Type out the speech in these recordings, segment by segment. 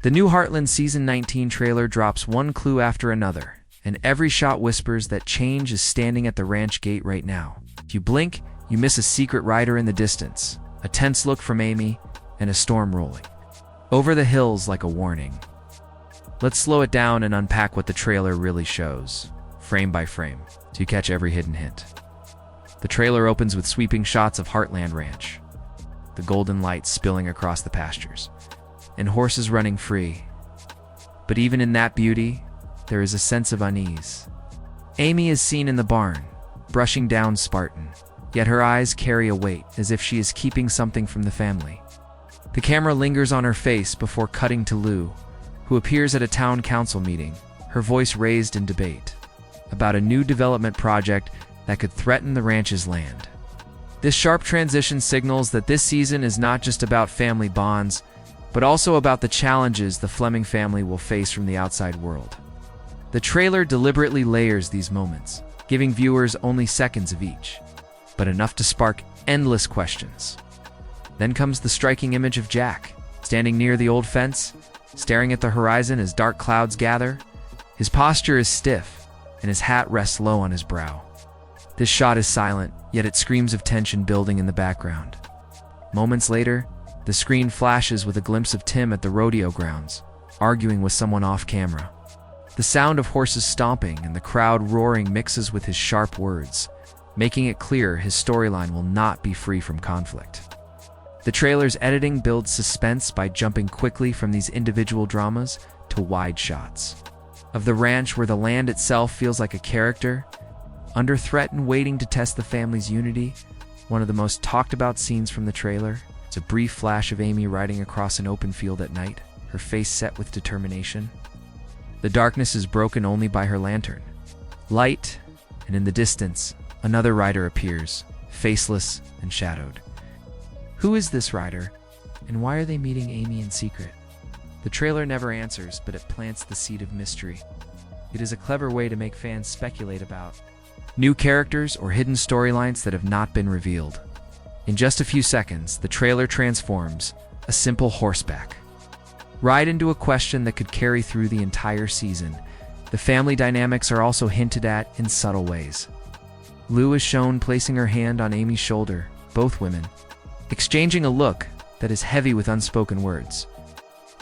The new Heartland Season 19 trailer drops one clue after another, and every shot whispers that change is standing at the ranch gate right now. If you blink, you miss a secret rider in the distance, a tense look from Amy, and a storm rolling over the hills like a warning. Let's slow it down and unpack what the trailer really shows, frame by frame, to catch every hidden hint. The trailer opens with sweeping shots of Heartland Ranch, the golden light spilling across the pastures, and horses running free. But even in that beauty, there is a sense of unease. Amy is seen in the barn, brushing down Spartan, yet her eyes carry a weight, as if she is keeping something from the family. The camera lingers on her face before cutting to Lou, who appears at a town council meeting, her voice raised in debate about a new development project that could threaten the ranch's land. This sharp transition signals that this season is not just about family bonds, but also about the challenges the Fleming family will face from the outside world. The trailer deliberately layers these moments, giving viewers only seconds of each, but enough to spark endless questions. Then comes the striking image of Jack, standing near the old fence, staring at the horizon as dark clouds gather. His posture is stiff, and his hat rests low on his brow. This shot is silent, yet it screams of tension building in the background. Moments later, the screen flashes with a glimpse of Tim at the rodeo grounds, arguing with someone off camera. The sound of horses stomping and the crowd roaring mixes with his sharp words, making it clear his storyline will not be free from conflict. The trailer's editing builds suspense by jumping quickly from these individual dramas to wide shots of the ranch where the land itself feels like a character, under threat and waiting to test the family's unity. One of the most talked about scenes from the trailer is a brief flash of Amy riding across an open field at night, her face set with determination. The darkness is broken only by her lantern. Light, and in the distance, another rider appears, faceless and shadowed. Who is this rider, and why are they meeting Amy in secret? The trailer never answers, but it plants the seed of mystery. It is a clever way to make fans speculate about new characters or hidden storylines that have not been revealed. In just a few seconds, the trailer transforms a simple horseback ride into a question that could carry through the entire season. The family dynamics are also hinted at in subtle ways. Lou is shown placing her hand on Amy's shoulder, both women exchanging a look that is heavy with unspoken words.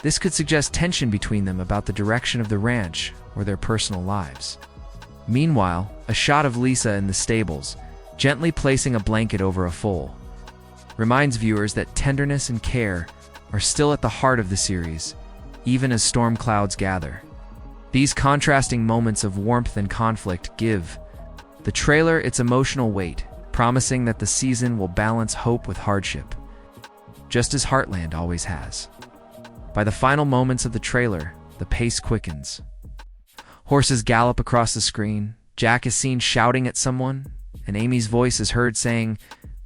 This could suggest tension between them about the direction of the ranch or their personal lives. Meanwhile, a shot of Lisa in the stables, gently placing a blanket over a foal, reminds viewers that tenderness and care are still at the heart of the series, even as storm clouds gather. These contrasting moments of warmth and conflict give the trailer its emotional weight, promising that the season will balance hope with hardship, just as Heartland always has. By the final moments of the trailer, the pace quickens. Horses gallop across the screen, Jack is seen shouting at someone, and Amy's voice is heard saying,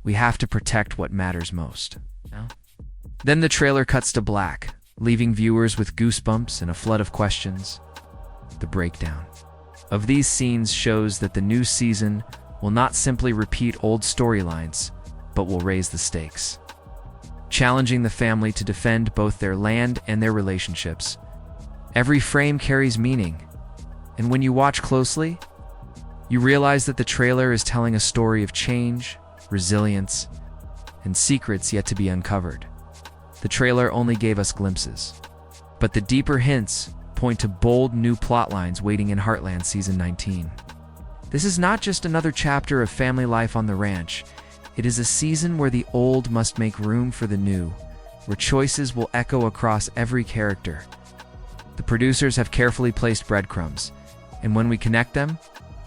"We have to protect what matters most." No? Then the trailer cuts to black, leaving viewers with goosebumps and a flood of questions. The breakdown of these scenes shows that the new season will not simply repeat old storylines, but will raise the stakes, challenging the family to defend both their land and their relationships. Every frame carries meaning, and when you watch closely, you realize that the trailer is telling a story of change, resilience, and secrets yet to be uncovered. The trailer only gave us glimpses, but the deeper hints point to bold new plotlines waiting in Heartland Season 19. This is not just another chapter of family life on the ranch. It is a season where the old must make room for the new, where choices will echo across every character. The producers have carefully placed breadcrumbs, and when we connect them,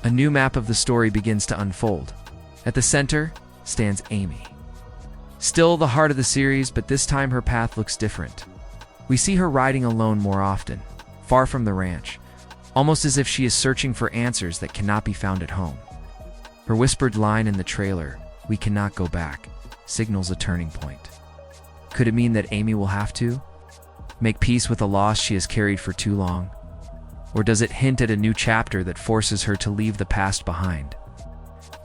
a new map of the story begins to unfold. At the center stands Amy. Still the heart of the series, but this time her path looks different. We see her riding alone more often, far from the ranch, almost as if she is searching for answers that cannot be found at home. Her whispered line in the trailer, "We cannot go back," signals a turning point. Could it mean that Amy will have to make peace with a loss she has carried for too long? Or does it hint at a new chapter that forces her to leave the past behind?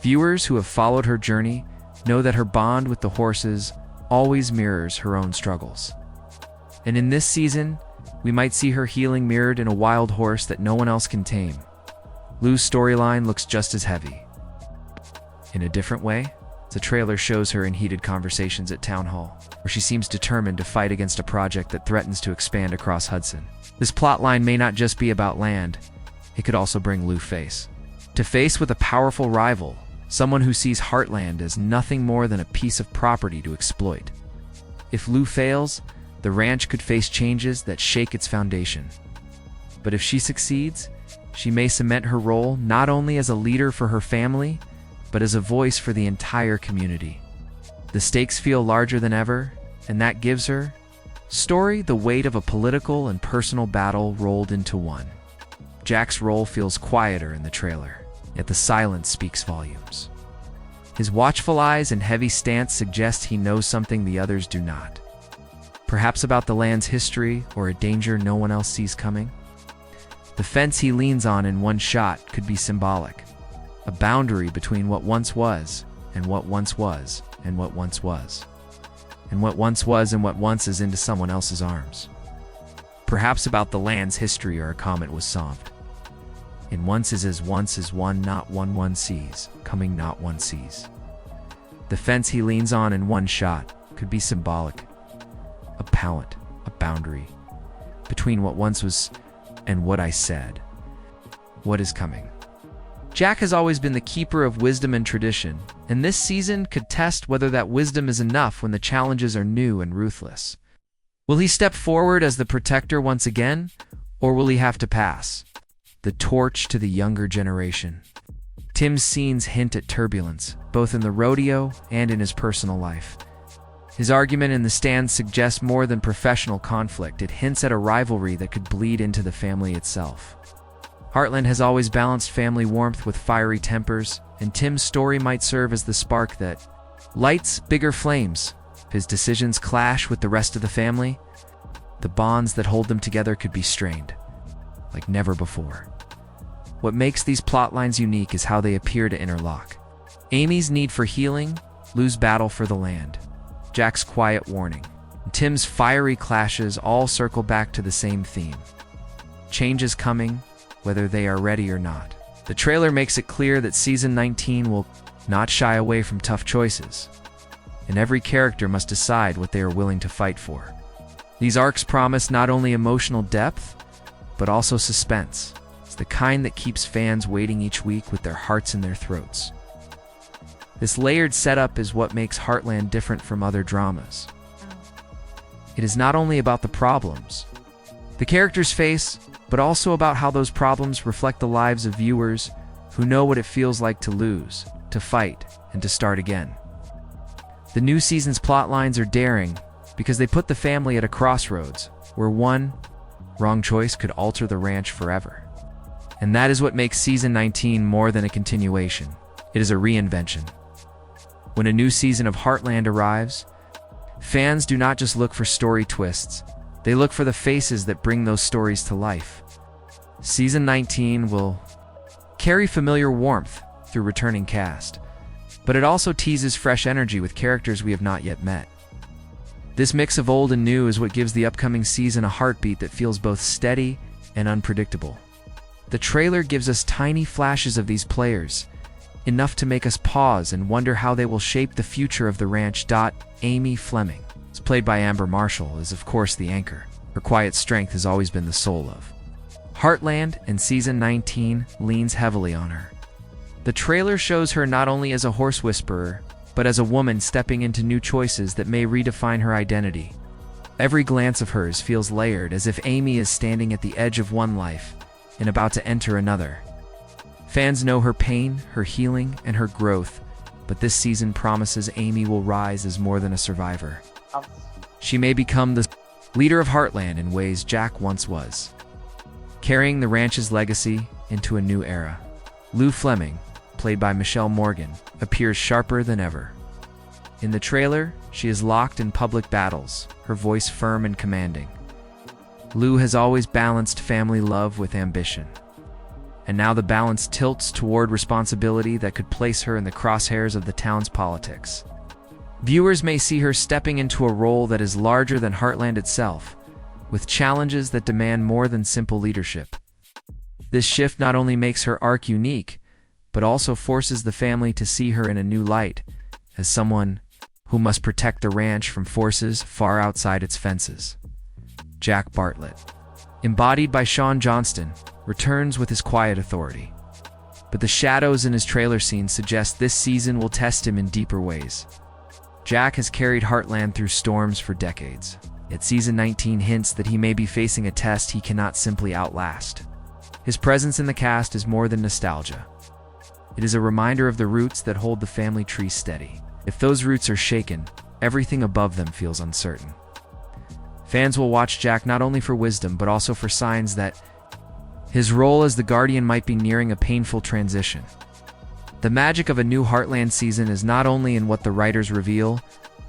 Viewers who have followed her journey know that her bond with the horses always mirrors her own struggles. And in this season, We might see her healing mirrored in a wild horse that no one else can tame. Lu's storyline looks just as heavy. In a different way, the trailer shows her in heated conversations at Town Hall, where she seems determined to fight against a project that threatens to expand across Hudson. This plotline may not just be about land, it could also bring Lu face with a powerful rival, someone who sees Heartland as nothing more than a piece of property to exploit. If Lu fails, the ranch could face changes that shake its foundation. But if she succeeds, she may cement her role not only as a leader for her family, but as a voice for the entire community. The stakes feel larger than ever, and that gives her story the weight of a political and personal battle rolled into one. Jack's role feels quieter in the trailer, yet the silence speaks volumes. His watchful eyes and heavy stance suggest he knows something the others do not. Perhaps about the land's history or a danger no one else sees coming. The fence he leans on in one shot could be symbolic, a boundary between what once was and what once was and what once was, and what once was and what once is into someone else's arms. Perhaps about the land's history or a comet was solved. And once is one not one sees, coming not one sees. The fence he leans on in one shot could be symbolic, a palette, a boundary, between what once was and what I said. What is coming? Jack has always been the keeper of wisdom and tradition, and this season could test whether that wisdom is enough when the challenges are new and ruthless. Will he step forward as the protector once again, or will he have to pass the torch to the younger generation? Tim's scenes hint at turbulence, both in the rodeo and in his personal life. His argument in the stands suggests more than professional conflict. It hints at a rivalry that could bleed into the family itself. Heartland has always balanced family warmth with fiery tempers, and Tim's story might serve as the spark that lights bigger flames. If his decisions clash with the rest of the family, the bonds that hold them together could be strained, like never before. What makes these plotlines unique is how they appear to interlock. Amy's need for healing, Lu's battle for the land, Jack's quiet warning, and Tim's fiery clashes all circle back to the same theme. Change is coming, whether they are ready or not. The trailer makes it clear that Season 19 will not shy away from tough choices, and every character must decide what they are willing to fight for. These arcs promise not only emotional depth, but also suspense. It's the kind that keeps fans waiting each week with their hearts in their throats. This layered setup is what makes Heartland different from other dramas. It is not only about the problems the characters face, but also about how those problems reflect the lives of viewers who know what it feels like to lose, to fight, and to start again. The new season's plotlines are daring because they put the family at a crossroads where one wrong choice could alter the ranch forever. And that is what makes Season 19 more than a continuation. It is a reinvention. When a new season of Heartland arrives, fans do not just look for story twists, they look for the faces that bring those stories to life. Season 19 will carry familiar warmth through returning cast, but it also teases fresh energy with characters we have not yet met. This mix of old and new is what gives the upcoming season a heartbeat that feels both steady and unpredictable. The trailer gives us tiny flashes of these players, enough to make us pause and wonder how they will shape the future of the ranch. Amy Fleming, played by Amber Marshall, is of course the anchor. Her quiet strength has always been the soul of Heartland, and Season 19 leans heavily on her. The trailer shows her not only as a horse whisperer, but as a woman stepping into new choices that may redefine her identity. Every glance of hers feels layered, as if Amy is standing at the edge of one life and about to enter another. Fans know her pain, her healing, and her growth, but this season promises Amy will rise as more than a survivor. She may become the leader of Heartland in ways Jack once was, carrying the ranch's legacy into a new era. Lu Fleming, played by Michelle Morgan, appears sharper than ever. In the trailer, she is locked in public battles, her voice firm and commanding. Lu has always balanced family love with ambition, and now the balance tilts toward responsibility that could place her in the crosshairs of the town's politics. Viewers may see her stepping into a role that is larger than Heartland itself, with challenges that demand more than simple leadership. This shift not only makes her arc unique, but also forces the family to see her in a new light, as someone who must protect the ranch from forces far outside its fences. Jack Bartlett, embodied by Sean Johnston, returns with his quiet authority. But the shadows in his trailer scene suggest this season will test him in deeper ways. Jack has carried Heartland through storms for decades, yet season 19 hints that he may be facing a test he cannot simply outlast. His presence in the cast is more than nostalgia. It is a reminder of the roots that hold the family tree steady. If those roots are shaken, everything above them feels uncertain. Fans will watch Jack not only for wisdom, but also for signs that his role as the Guardian might be nearing a painful transition. The magic of a new Heartland season is not only in what the writers reveal,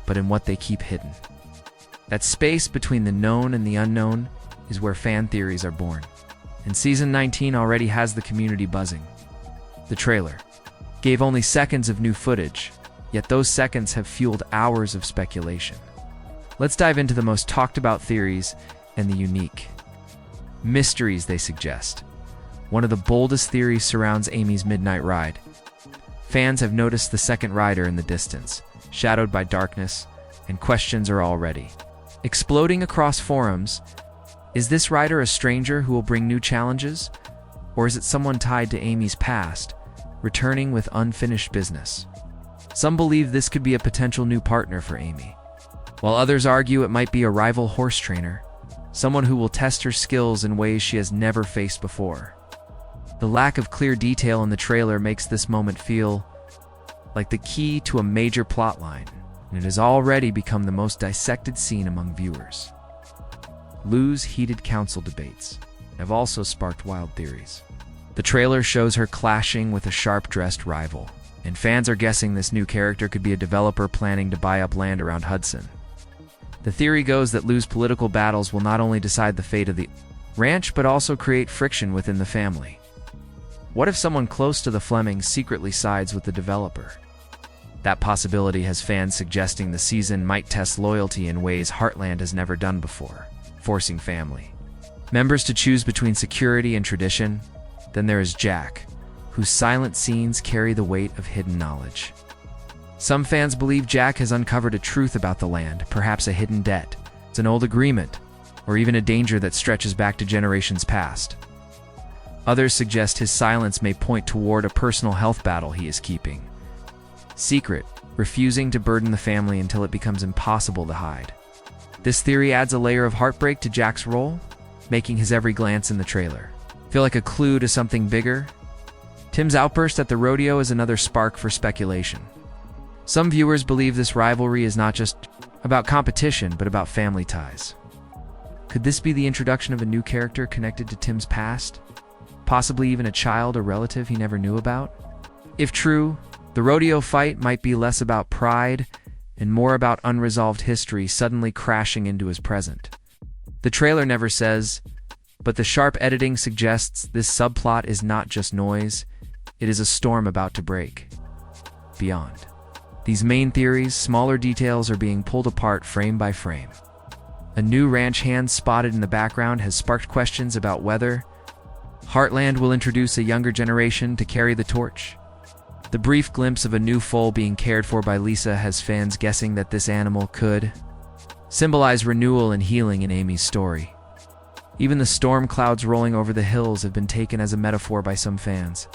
but in what they keep hidden. That space between the known and the unknown is where fan theories are born. And season 19 already has the community buzzing. The trailer gave only seconds of new footage, yet those seconds have fueled hours of speculation. Let's dive into the most talked about theories and the unique mysteries they suggest. One of the boldest theories surrounds Amy's midnight ride. Fans have noticed the second rider in the distance, shadowed by darkness, and questions are already exploding across forums. Is this rider a stranger who will bring new challenges? Or is it someone tied to Amy's past, returning with unfinished business? Some believe this could be a potential new partner for Amy, while others argue it might be a rival horse trainer, someone who will test her skills in ways she has never faced before. The lack of clear detail in the trailer makes this moment feel like the key to a major plotline, and it has already become the most dissected scene among viewers. Lou's heated council debates have also sparked wild theories. The trailer shows her clashing with a sharp-dressed rival, and fans are guessing this new character could be a developer planning to buy up land around Hudson. The theory goes that Lou's political battles will not only decide the fate of the ranch, but also create friction within the family. What if someone close to the Flemings secretly sides with the developer? That possibility has fans suggesting the season might test loyalty in ways Heartland has never done before, forcing family members to choose between security and tradition. Then there is Jack, whose silent scenes carry the weight of hidden knowledge. Some fans believe Jack has uncovered a truth about the land, perhaps a hidden debt, it's an old agreement, or even a danger that stretches back to generations past. Others suggest his silence may point toward a personal health battle he is keeping secret, refusing to burden the family until it becomes impossible to hide. This theory adds a layer of heartbreak to Jack's role, making his every glance in the trailer feel like a clue to something bigger. Tim's outburst at the rodeo is another spark for speculation. Some viewers believe this rivalry is not just about competition, but about family ties. Could this be the introduction of a new character connected to Tim's past? Possibly even a child or relative he never knew about? If true, the rodeo fight might be less about pride and more about unresolved history suddenly crashing into his present. The trailer never says, but the sharp editing suggests this subplot is not just noise, it is a storm about to break. Beyond these main theories, smaller details are being pulled apart frame by frame. A new ranch hand spotted in the background has sparked questions about whether Heartland will introduce a younger generation to carry the torch. The brief glimpse of a new foal being cared for by Lisa has fans guessing that this animal could symbolize renewal and healing in Amy's story. Even the storm clouds rolling over the hills have been taken as a metaphor by some fans,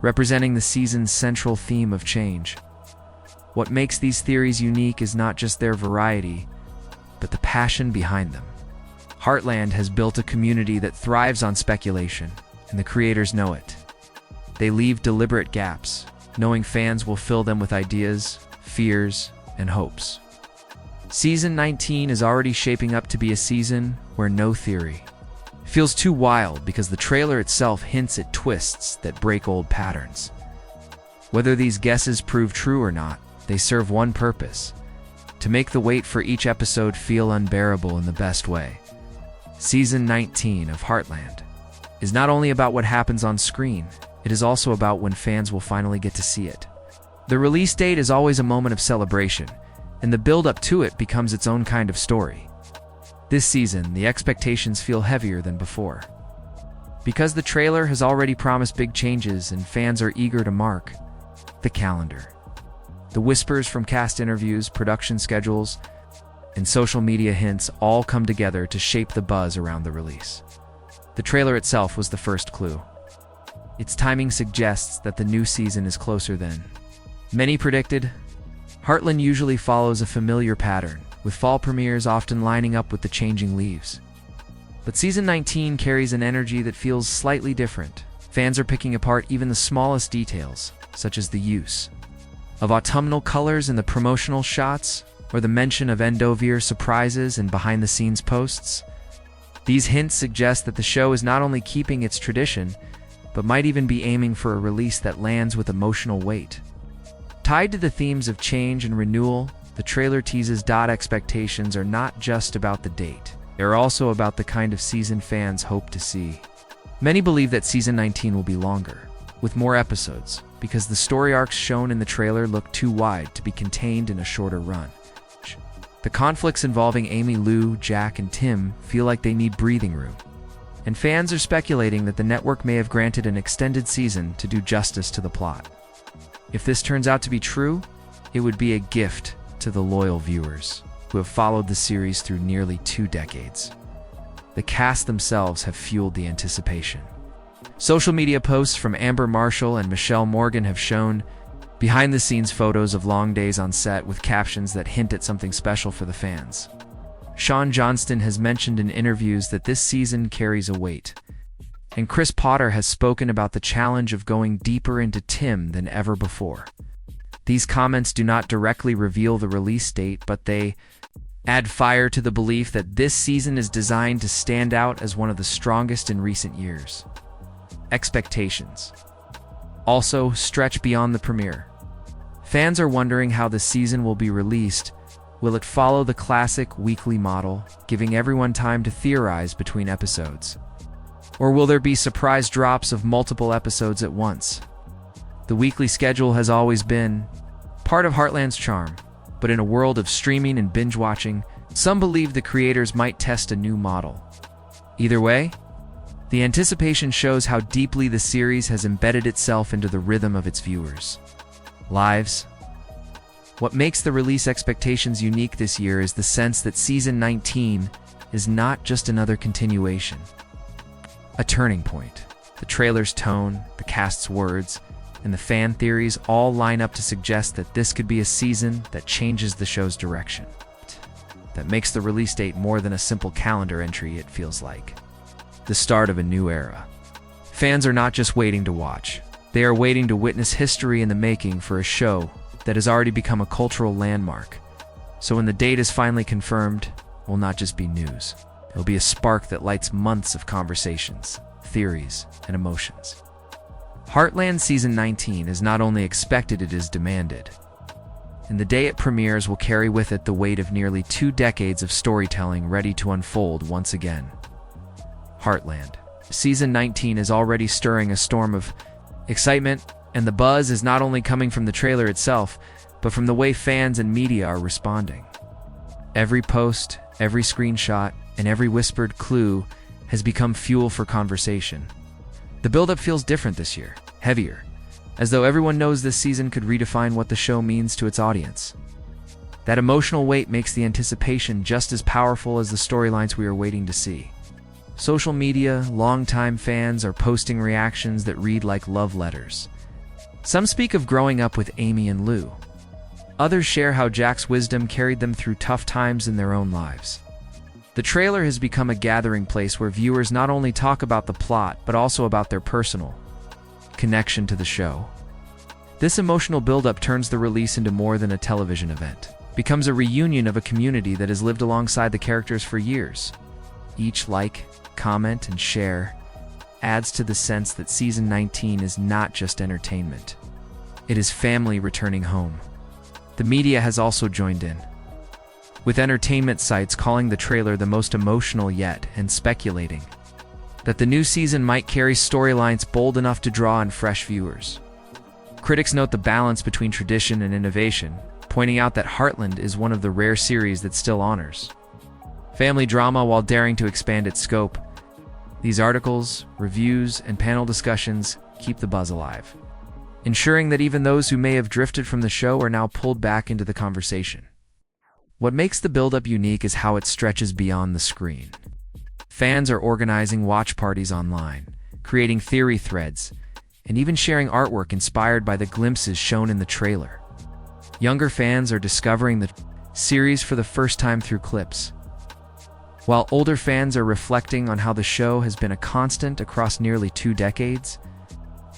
representing the season's central theme of change. What makes these theories unique is not just their variety, but the passion behind them. Heartland has built a community that thrives on speculation, and the creators know it. They leave deliberate gaps, knowing fans will fill them with ideas, fears, and hopes. Season 19 is already shaping up to be a season where no theory feels too wild, because the trailer itself hints at twists that break old patterns. Whether these guesses prove true or not, they serve one purpose: to make the wait for each episode feel unbearable in the best way. Season 19 of Heartland is not only about what happens on screen, it is also about when fans will finally get to see it. The release date is always a moment of celebration, and the build-up to it becomes its own kind of story. This season, the expectations feel heavier than before. Because the trailer has already promised big changes and fans are eager to mark the calendar. The whispers from cast interviews, production schedules, and social media hints all come together to shape the buzz around the release. The trailer itself was the first clue. Its timing suggests that the new season is closer than many predicted. Heartland usually follows a familiar pattern, with fall premieres often lining up with the changing leaves. But Season 19 carries an energy that feels slightly different. Fans are picking apart even the smallest details, such as the use of autumnal colors in the promotional shots, or the mention of end-of-year surprises and behind-the-scenes posts. These hints suggest that the show is not only keeping its tradition, but might even be aiming for a release that lands with emotional weight. Tied to the themes of change and renewal, the trailer teases expectations are not just about the date. They're also about the kind of season fans hope to see. Many believe that Season 19 will be longer, with more episodes, because the story arcs shown in the trailer look too wide to be contained in a shorter run. The conflicts involving Amy, Lou, Jack, and Tim feel like they need breathing room, and fans are speculating that the network may have granted an extended season to do justice to the plot. If this turns out to be true, it would be a gift to the loyal viewers who have followed the series through nearly 2 decades. The cast themselves have fueled the anticipation. Social media posts from Amber Marshall and Michelle Morgan have shown behind-the-scenes photos of long days on set with captions that hint at something special for the fans. Sean Johnston has mentioned in interviews that this season carries a weight, and Chris Potter has spoken about the challenge of going deeper into Tim than ever before. These comments do not directly reveal the release date, but they add fire to the belief that this season is designed to stand out as one of the strongest in recent years. Expectations also stretch beyond the premiere. Fans are wondering how the season will be released. Will it follow the classic weekly model, giving everyone time to theorize between episodes? Or will there be surprise drops of multiple episodes at once? The weekly schedule has always been part of Heartland's charm, but in a world of streaming and binge-watching, some believe the creators might test a new model. Either way, the anticipation shows how deeply the series has embedded itself into the rhythm of its viewers' lives. What makes the release expectations unique this year is the sense that Season 19 is not just another continuation, a turning point. The trailer's tone, the cast's words, and the fan theories all line up to suggest that this could be a season that changes the show's direction. That makes the release date more than a simple calendar entry, it feels like the start of a new era. Fans are not just waiting to watch. They are waiting to witness history in the making for a show that has already become a cultural landmark. So when the date is finally confirmed, it will not just be news. It will be a spark that lights months of conversations, theories, and emotions. Heartland Season 19 is not only expected, it is demanded. And the day it premieres will carry with it the weight of nearly 2 decades of storytelling ready to unfold once again. Heartland Season 19 is already stirring a storm of excitement, and the buzz is not only coming from the trailer itself, but from the way fans and media are responding. Every post, every screenshot, and every whispered clue has become fuel for conversation. The build-up feels different this year, heavier, as though everyone knows this season could redefine what the show means to its audience. That emotional weight makes the anticipation just as powerful as the storylines we are waiting to see. Social media, longtime fans are posting reactions that read like love letters. Some speak of growing up with Amy and Lou. Others share how Jack's wisdom carried them through tough times in their own lives. The trailer has become a gathering place where viewers not only talk about the plot, but also about their personal connection to the show. This emotional buildup turns the release into more than a television event. It becomes a reunion of a community that has lived alongside the characters for years. Each like, comment, and share adds to the sense that Season 19 is not just entertainment. It is family returning home. The media has also joined in, with entertainment sites calling the trailer the most emotional yet and speculating that the new season might carry storylines bold enough to draw in fresh viewers. Critics note the balance between tradition and innovation, pointing out that Heartland is one of the rare series that still honors Family drama while daring to expand its scope. These articles, reviews, and panel discussions keep the buzz alive, ensuring that even those who may have drifted from the show are now pulled back into the conversation. What makes the build-up unique is how it stretches beyond the screen. Fans are organizing watch parties online, creating theory threads, and even sharing artwork inspired by the glimpses shown in the trailer. Younger fans are discovering the series for the first time through clips, while older fans are reflecting on how the show has been a constant across nearly 2 decades.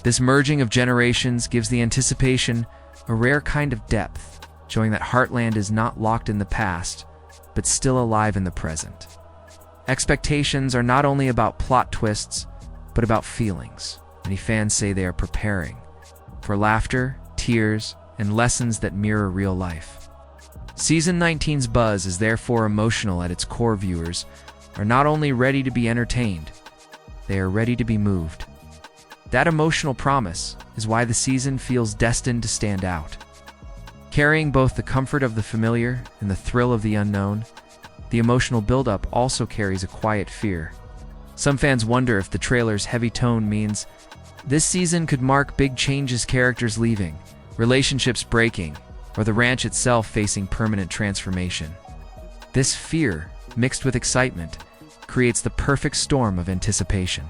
This merging of generations gives the anticipation a rare kind of depth, showing that Heartland is not locked in the past, but still alive in the present. Expectations are not only about plot twists, but about feelings. Many fans say they are preparing for laughter, tears, and lessons that mirror real life. Season 19's buzz is therefore emotional at its core. Viewers are not only ready to be entertained, they are ready to be moved. That emotional promise is why the season feels destined to stand out. Carrying both the comfort of the familiar and the thrill of the unknown, the emotional buildup also carries a quiet fear. Some fans wonder if the trailer's heavy tone means this season could mark big changes, characters leaving, relationships breaking, or the ranch itself facing permanent transformation. This fear, mixed with excitement, creates the perfect storm of anticipation.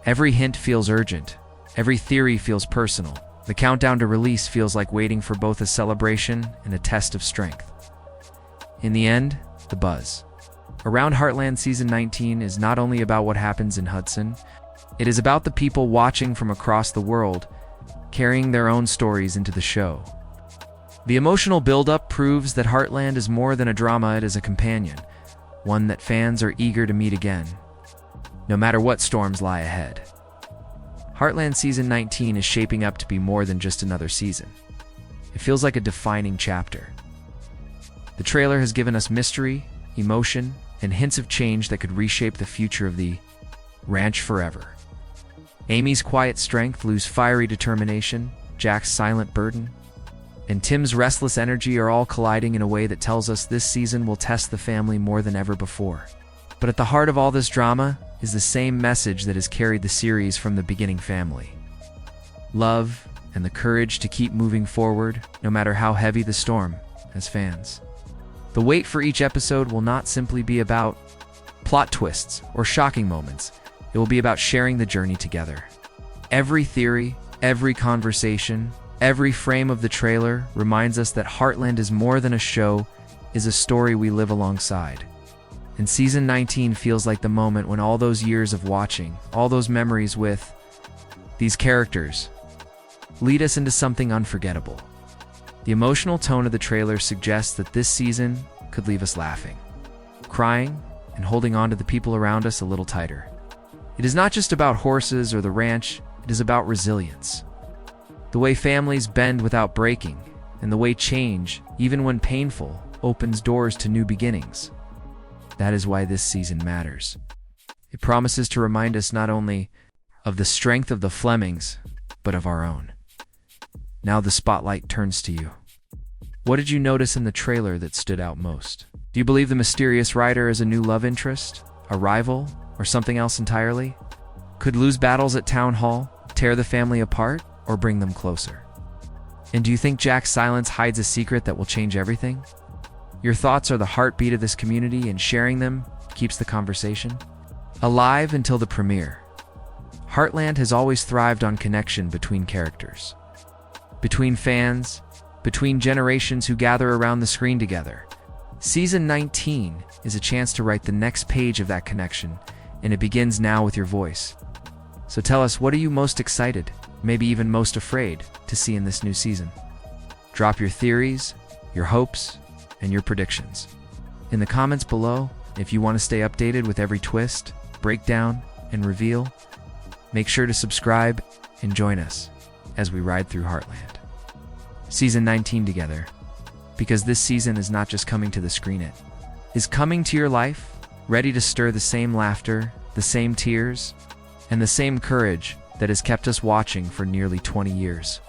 Every hint feels urgent, every theory feels personal. The countdown to release feels like waiting for both a celebration and a test of strength. In the end, the buzz around Heartland Season 19 is not only about what happens in Hudson, it is about the people watching from across the world, carrying their own stories into the show. The emotional build-up proves that Heartland is more than a drama, it is a companion, one that fans are eager to meet again, no matter what storms lie ahead. Heartland Season 19 is shaping up to be more than just another season. It feels like a defining chapter. The trailer has given us mystery, emotion, and hints of change that could reshape the future of the ranch forever. Amy's quiet strength, Lou's fiery determination, Jack's silent burden, and Tim's restless energy are all colliding in a way that tells us this season will test the family more than ever before. But at the heart of all this drama is the same message that has carried the series from the beginning: family. Love and the courage to keep moving forward, no matter how heavy the storm. As fans, the wait for each episode will not simply be about plot twists or shocking moments. It will be about sharing the journey together. Every theory, every conversation, every frame of the trailer reminds us that Heartland is more than a show, is a story we live alongside. And Season 19 feels like the moment when all those years of watching, all those memories with these characters, lead us into something unforgettable. The emotional tone of the trailer suggests that this season could leave us laughing, crying, and holding on to the people around us a little tighter. It is not just about horses or the ranch, it is about resilience. The way families bend without breaking, and the way change, even when painful, opens doors to new beginnings. That is why this season matters. It promises to remind us not only of the strength of the Flemings, but of our own. Now the spotlight turns to you. What did you notice in the trailer that stood out most? Do you believe the mysterious rider is a new love interest, a rival, or something else entirely? Could Lou's battles at Town Hall tear the family apart or bring them closer? And do you think Jack's silence hides a secret that will change everything? Your thoughts are the heartbeat of this community, and sharing them keeps the conversation alive until the premiere. Heartland has always thrived on connection between characters, between fans, between generations who gather around the screen together. Season 19 is a chance to write the next page of that connection, and it begins now with your voice. So tell us, what are you most excited, maybe even most afraid, to see in this new season? Drop your theories, your hopes, and your predictions in the comments below. If you want to stay updated with every twist, breakdown, and reveal, make sure to subscribe and join us as we ride through Heartland Season 19 together, because this season is not just coming to the screen, it is coming to your life, ready to stir the same laughter, the same tears, and the same courage that has kept us watching for nearly 20 years.